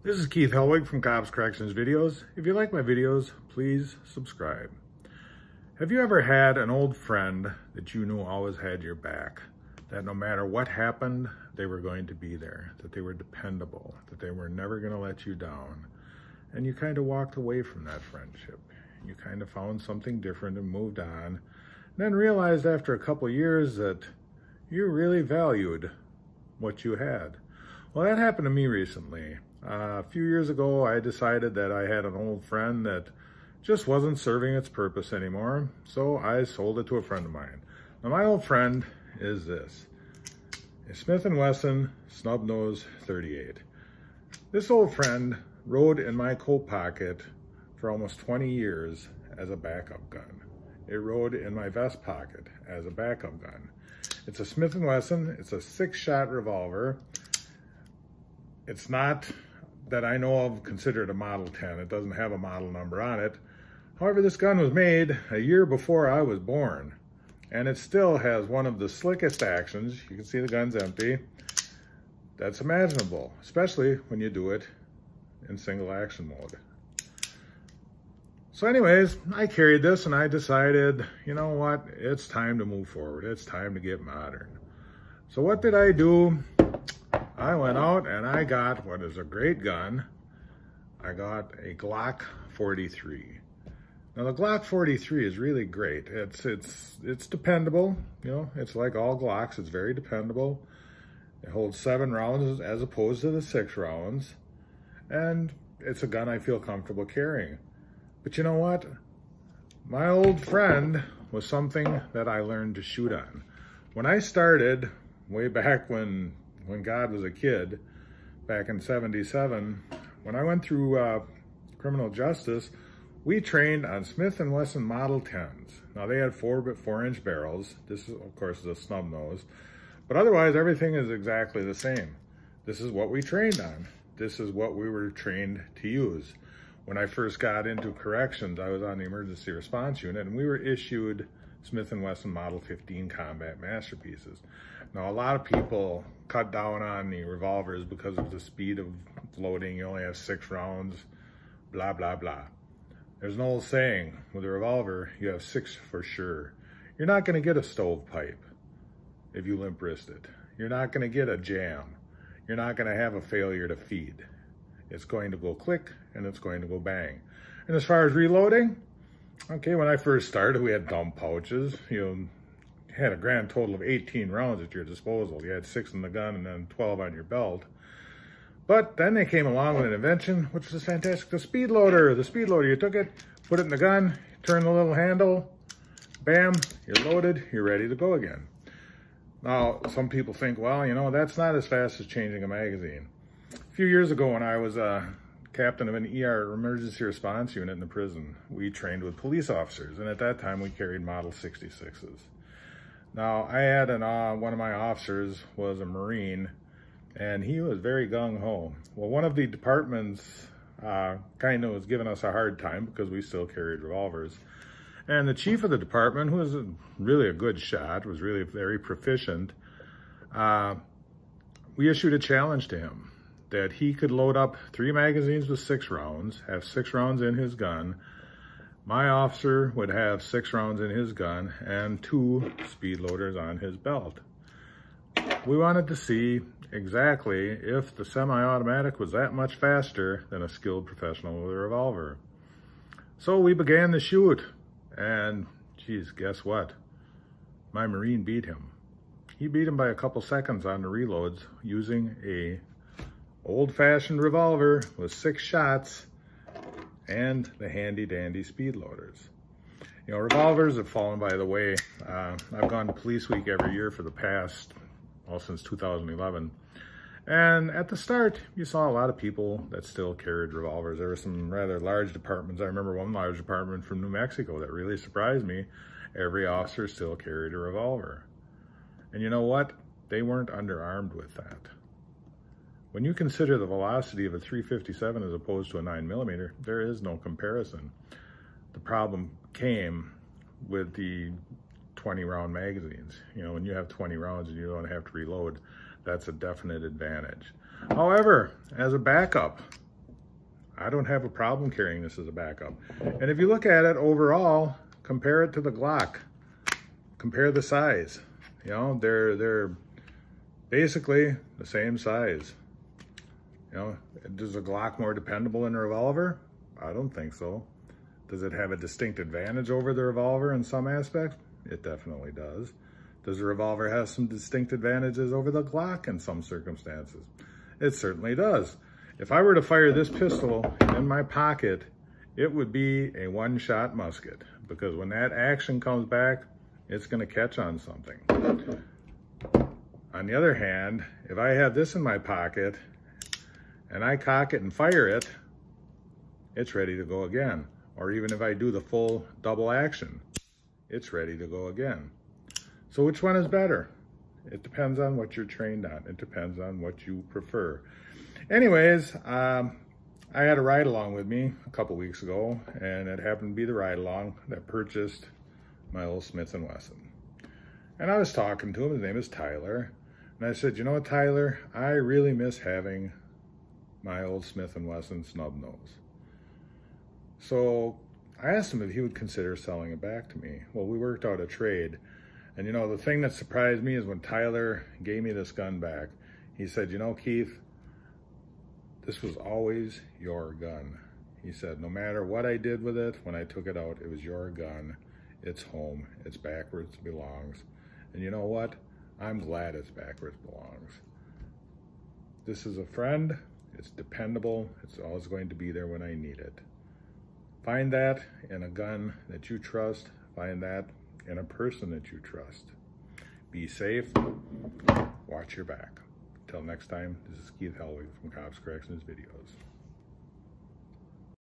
This is Keith Helwig from Cops Corrections Videos. If you like my videos, please subscribe. Have you ever had an old friend that you knew always had your back? That no matter what happened, they were going to be there, that they were dependable, that they were never going to let you down. And you kind of walked away from that friendship. You kind of found something different and moved on. And then realized after a couple of years that you really valued what you had. Well, that happened to me recently. A few years ago, I decided that I had an old friend that just wasn't serving its purpose anymore, so I sold it to a friend of mine. Now, my old friend is this, a Smith & Wesson Snub Nose 38. This old friend rode in my coat pocket for almost 20 years as a backup gun. It rode in my vest pocket as a backup gun. It's a Smith & Wesson, it's a 6-shot revolver. It's not, that I know of, considered a Model 10. It doesn't have a model number on it. However, this gun was made a year before I was born, and it still has one of the slickest actions. You can see the gun's empty. That's imaginable, especially when you do it in single action mode. So anyways, I carried this and I decided, you know what, it's time to move forward. It's time to get modern. So what did I do? I went out and I got what is a great gun. I got a Glock 43. Now the Glock 43 is really great. It's dependable. You know, it's like all Glocks. It's very dependable. It holds 7 rounds as opposed to the 6 rounds. And it's a gun I feel comfortable carrying. But you know what? My old friend was something that I learned to shoot on. When I started, way back when God was a kid, back in '77, when I went through criminal justice, we trained on Smith & Wesson Model 10s. Now they had 4-inch barrels. This is, of course, a snub nose, but otherwise everything is exactly the same. This is what we trained on. This is what we were trained to use. When I first got into corrections, I was on the emergency response unit, and we were issued Smith & Wesson Model 15 combat masterpieces. Now, a lot of people cut down on the revolvers because of the speed of loading. You only have 6 rounds, blah, blah, blah. There's an old saying, with a revolver, you have 6 for sure. You're not gonna get a stovepipe if you limp wrist it. You're not gonna get a jam. You're not gonna have a failure to feed. It's going to go click and it's going to go bang. And as far as reloading, okay, when I first started, we had dump pouches. You had a grand total of 18 rounds at your disposal. You had 6 in the gun and then 12 on your belt. But then they came along with an invention, which was fantastic, the speed loader. The speed loader, you took it, put it in the gun, turn the little handle, bam, you're loaded, you're ready to go again. Now, some people think, well, you know, that's not as fast as changing a magazine. A few years ago when I was captain of an ER emergency response unit in the prison, we trained with police officers, and at that time we carried Model 66s. Now, I had one of my officers was a Marine, and he was very gung-ho. Well, one of the departments kind of was giving us a hard time because we still carried revolvers. And the chief of the department, who was really a good shot, was really very proficient, we issued a challenge to him that he could load up 3 magazines with 6 rounds, have 6 rounds in his gun. My officer would have 6 rounds in his gun and 2 speed loaders on his belt. We wanted to see exactly if the semi-automatic was that much faster than a skilled professional with a revolver. So we began to shoot, and geez, guess what? My Marine beat him. He beat him by a couple seconds on the reloads using a old-fashioned revolver with 6 shots and the handy-dandy speed loaders. You know, revolvers have fallen by the way. I've gone to Police Week every year for the past, well, since 2011. And at the start, you saw a lot of people that still carried revolvers. There were some rather large departments. I remember one large department from New Mexico that really surprised me. Every officer still carried a revolver. And you know what? They weren't underarmed with that. When you consider the velocity of a .357 as opposed to a 9mm, there is no comparison. The problem came with the 20-round magazines. You know, when you have 20 rounds and you don't have to reload, that's a definite advantage. However, as a backup, I don't have a problem carrying this as a backup. And if you look at it overall, compare it to the Glock. Compare the size. You know, they're basically the same size. You know, is a Glock more dependable than a revolver? I don't think so. Does it have a distinct advantage over the revolver in some aspects? It definitely does. Does the revolver have some distinct advantages over the Glock in some circumstances? It certainly does. If I were to fire this pistol in my pocket, it would be a one-shot musket, because when that action comes back, it's going to catch on something. On the other hand, if I have this in my pocket and I cock it and fire it, it's ready to go again. Or even if I do the full double action, it's ready to go again. So which one is better? It depends on what you're trained on. It depends on what you prefer. Anyways, I had a ride-along with me a couple weeks ago, and it happened to be the ride-along that purchased my old Smith & Wesson. And I was talking to him, his name is Tyler, and I said, you know what, Tyler, I really miss having my old Smith & Wesson snub nose. So I asked him if he would consider selling it back to me. Well, we worked out a trade. And you know, the thing that surprised me is when Tyler gave me this gun back, he said, you know, Keith, this was always your gun. He said, no matter what I did with it, when I took it out, it was your gun. It's home. It's back where it belongs. And you know what? I'm glad it's back where it belongs. This is a friend. It's dependable. It's always going to be there when I need it. Find that in a gun that you trust. Find that in a person that you trust. Be safe. Watch your back. Until next time, this is Keith Helwig from Cops Corrections Videos.